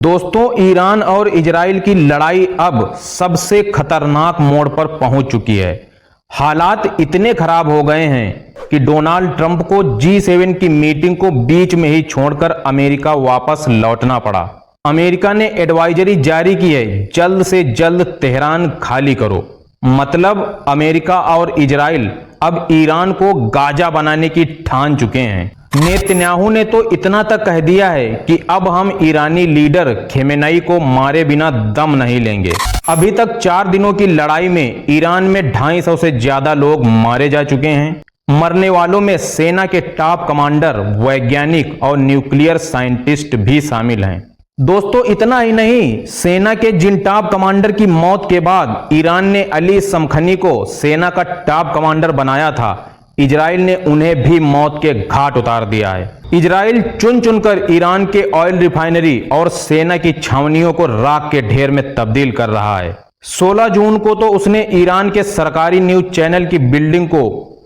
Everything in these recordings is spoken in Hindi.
दोस्तों, ईरान और इजराइल की लड़ाई अब सबसे खतरनाक मोड़ पर पहुंच चुकी है। हालात इतने खराब हो गए हैं कि डोनाल्ड ट्रंप को G7 की मीटिंग को बीच में ही छोड़कर अमेरिका वापस लौटना पड़ा। अमेरिका ने एडवाइजरी जारी की है, जल्द से जल्द तेहरान खाली करो। मतलब अमेरिका और इजराइल अब ईरान को गाजा बनाने की ठान चुके हैं। नेतन्याहू ने तो इतना तक कह दिया है कि अब हम ईरानी लीडर खेमेनेई को मारे बिना दम नहीं लेंगे। अभी तक 4 दिनों की लड़ाई में ईरान में 250 से ज्यादा लोग मारे जा चुके हैं। मरने वालों में सेना के टॉप कमांडर, वैज्ञानिक और न्यूक्लियर साइंटिस्ट भी शामिल हैं। दोस्तों, इतना ही नहीं, सेना के जिन टॉप कमांडर की मौत के बाद ईरान ने अली समखनी को सेना का टॉप कमांडर बनाया था, इजराइल ने उन्हें भी मौत के घाट उतार दिया है। इजराइल चुन चुनकर ईरान के ऑयल रिफाइनरी और सेना की छावनियों को राख के ढेर में तब्दील कर रहा है। 16 जून को तो उसने ईरान के सरकारी न्यूज चैनल की बिल्डिंग को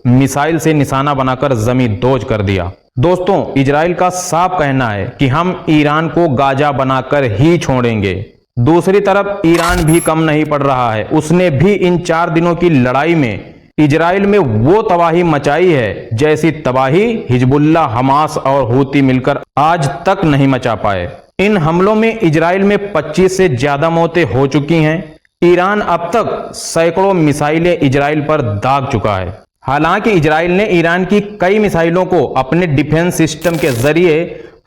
मिसाइल से निशाना बनाकर जमींदोज कर दिया। दोस्तों, इजराइल का साफ कहना है कि हम ईरान को गाजा बनाकर ही छोड़ेंगे। दूसरी तरफ ईरान भी कम नहीं पड़ रहा है। उसने भी इन 4 दिनों की लड़ाई में इजराइल में वो तबाही मचाई है जैसी तबाही हिजबुल्लाह, हमास और हूती मिलकर आज तक नहीं मचा पाए। इन हमलों में इजराइल में 25 से ज्यादा मौतें हो चुकी हैं। ईरान अब तक सैकड़ों मिसाइलें इजराइल पर दाग चुका है। हालांकि इजराइल ने ईरान की कई मिसाइलों को अपने डिफेंस सिस्टम के जरिए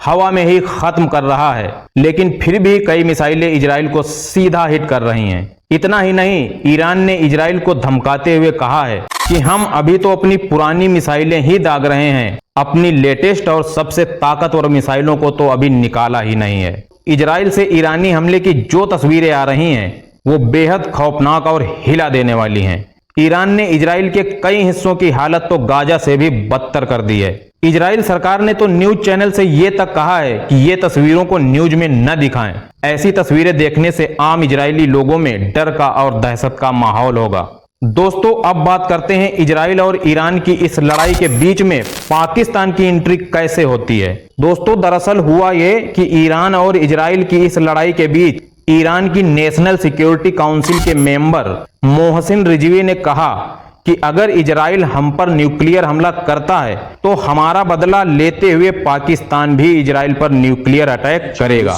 हवा में ही खत्म कर रहा है, लेकिन फिर भी कई मिसाइलें इजराइल को सीधा हिट कर रही हैं। इतना ही नहीं, ईरान ने इजराइल को धमकाते हुए कहा है कि हम अभी तो अपनी पुरानी मिसाइलें ही दाग रहे हैं, अपनी लेटेस्ट और सबसे ताकतवर मिसाइलों को तो अभी निकाला ही नहीं है। इजराइल से ईरानी हमले की जो तस्वीरें आ रही हैं वो बेहद खौफनाक और हिला देने वाली हैं। ईरान ने इजराइल के कई हिस्सों की हालत तो गाजा से भी बदतर कर दी है। इजराइल सरकार ने तो न्यूज चैनल से ये तक कहा है कि ये तस्वीरों को न्यूज में न दिखाएं। ऐसी तस्वीरें देखने से आम इजरायली लोगों में डर का और दहशत का माहौल होगा। दोस्तों, अब बात करते हैं इजराइल और ईरान की इस लड़ाई के बीच में पाकिस्तान की एंट्री कैसे होती है। दोस्तों, दरअसल हुआ ये कि ईरान और इजराइल की इस लड़ाई के बीच ईरान की नेशनल सिक्योरिटी काउंसिल के मेंबर मोहसिन रिजवी ने कहा कि अगर इजराइल हम पर न्यूक्लियर हमला करता है तो हमारा बदला लेते हुए पाकिस्तान भी इजराइल पर न्यूक्लियर अटैक करेगा।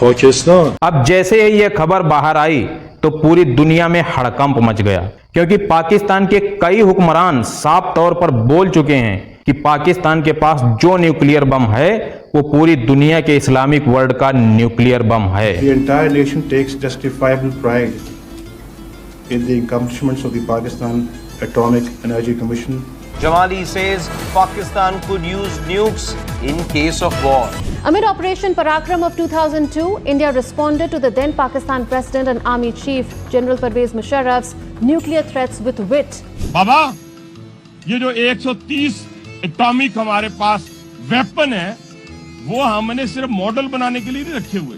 पाकिस्तान। अब जैसे ही यह खबर बाहर आई तो पूरी दुनिया में हड़कंप मच गया, क्योंकि पाकिस्तान के कई हुक्मरान साफ तौर पर बोल चुके हैं कि पाकिस्तान के पास जो न्यूक्लियर बम है वो पूरी दुनिया के इस्लामिक वर्ल्ड का न्यूक्लियर बम है। The entire nation takes justifiable pride in the accomplishments of the Pakistan Atomic Energy Commission. Jamali says Pakistan could use nukes in case of war. Amid Operation Parakram of 2002, India responded to the then Pakistan President and Army Chief General Pervez Musharraf's nuclear threats with wit. बाबा, ये जो 130 एटॉमिक हमारे पास वेपन है वो हमने सिर्फ मॉडल बनाने के लिए नहीं रखे हुए।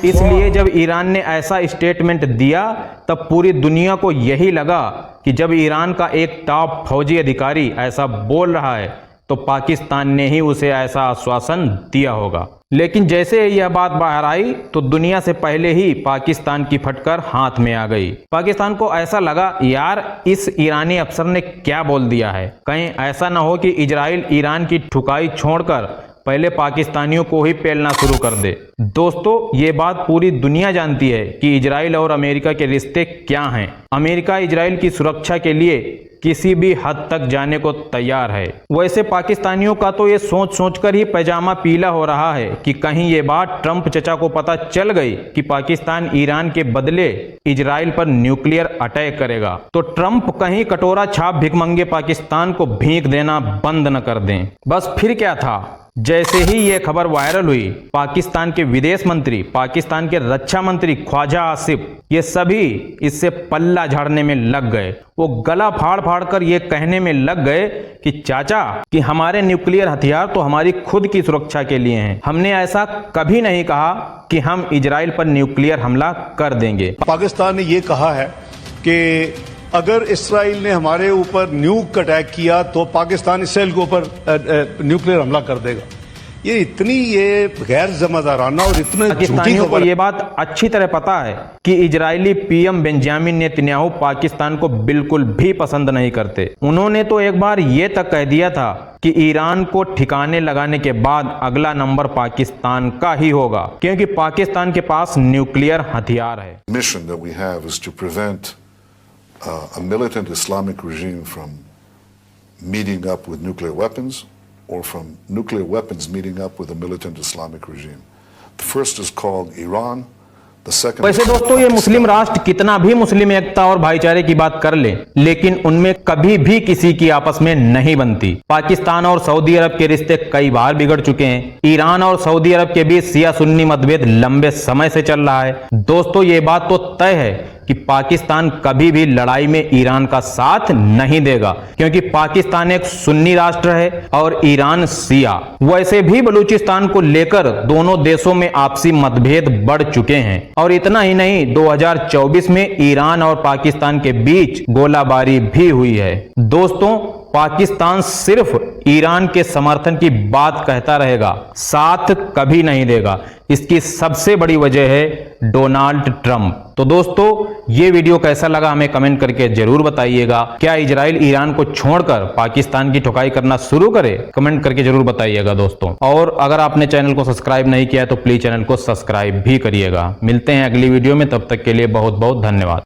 इसलिए जब ईरान ने ऐसा स्टेटमेंट दिया तब पूरी दुनिया को यही लगा कि जब ईरान का एक टॉप फौजी अधिकारी ऐसा बोल रहा है तो पाकिस्तान ने ही उसे ऐसा आश्वासन दिया होगा। लेकिन जैसे यह बात बाहर आई तो दुनिया से पहले ही पाकिस्तान की फटकर हाथ में आ गई। पाकिस्तान को ऐसा लगा, यार इस ईरानी अफसर ने क्या बोल दिया है, कहीं ऐसा ना हो कि इजराइल ईरान की ठुकाई छोड़कर पहले पाकिस्तानियों को ही पेलना शुरू कर दे। दोस्तों, ये बात पूरी दुनिया जानती है कि इजराइल और अमेरिका के रिश्ते क्या हैं। अमेरिका इजराइल की सुरक्षा के लिए किसी भी हद तक जाने को तैयार है। वैसे पाकिस्तानियों का तो ये सोच सोचकर ही पैजामा पीला हो रहा है कि कहीं ये बात ट्रंप चचा को पता चल गई कि पाकिस्तान ईरान के बदले इजराइल पर न्यूक्लियर अटैक करेगा तो ट्रंप कहीं कटोरा छाप भिखमंगे पाकिस्तान को भीख देना बंद न कर दें। बस फिर क्या था, जैसे ही यह खबर वायरल हुई, पाकिस्तान के विदेश मंत्री, पाकिस्तान के रक्षा मंत्री ख्वाजा आसिफ, ये सभी इससे पल्ला झाड़ने में लग गए। वो गला फाड़ फाड़ कर ये कहने में लग गए कि चाचा कि हमारे न्यूक्लियर हथियार तो हमारी खुद की सुरक्षा के लिए हैं। हमने ऐसा कभी नहीं कहा कि हम इजराइल पर न्यूक्लियर हमला कर देंगे। पाकिस्तान ने ये कहा है कि अगर इसराइल ने हमारे ऊपर न्यूक अटैक किया तो पाकिस्तान इसराइल के ऊपर न्यूक्लियर हमला कर देगा। ये गैर जिम्मेदाराना और इतना झूठी पाकिस्तानियों को खबर ये बात अच्छी तरह पता है कि Israeli PM Benjamin Netanyahu Pakistan को बिल्कुल भी पसंद नहीं करते। उन्होंने तो एक बार ये तक कह दिया था कि ईरान को ठिकाने लगाने के बाद अगला नंबर पाकिस्तान का ही होगा, क्योंकि पाकिस्तान के पास न्यूक्लियर हथियार है। mission that we have is to prevent a militant Islamic regime from meeting up with nuclear weapons or from nuclear weapons meeting up with a militant Islamic regime. The first is called Iran. The second वैसे is दोस्तों ये मुस्लिम राष्ट्र कितना भी मुस्लिम एकता और भाईचारे की बात कर ले, लेकिन उनमें कभी भी किसी की आपस में नहीं बनती। पाकिस्तान और सऊदी अरब के रिश्ते कई बार बिगड़ चुके हैं। ईरान और सऊदी अरब के बीच शिया सुन्नी मतभेद लंबे समय से चल रहा है। दोस्तों ये बात तो तय है कि पाकिस्तान कभी भी लड़ाई में ईरान का साथ नहीं देगा, क्योंकि पाकिस्तान एक सुन्नी राष्ट्र है और ईरान शिया। वैसे भी बलूचिस्तान को लेकर दोनों देशों में आपसी मतभेद बढ़ चुके हैं। और इतना ही नहीं, 2024 में ईरान और पाकिस्तान के बीच गोलाबारी भी हुई है। दोस्तों पाकिस्तान सिर्फ ईरान के समर्थन की बात कहता रहेगा, साथ कभी नहीं देगा। इसकी सबसे बड़ी वजह है डोनाल्ड ट्रंप। तो दोस्तों ये वीडियो कैसा लगा हमें कमेंट करके जरूर बताइएगा। क्या इजराइल ईरान को छोड़कर पाकिस्तान की ठुकाई करना शुरू करे? कमेंट करके जरूर बताइएगा दोस्तों। और अगर आपने चैनल को सब्सक्राइब नहीं किया है तो प्लीज चैनल को सब्सक्राइब भी करिएगा। मिलते हैं अगली वीडियो में, तब तक के लिए बहुत बहुत धन्यवाद।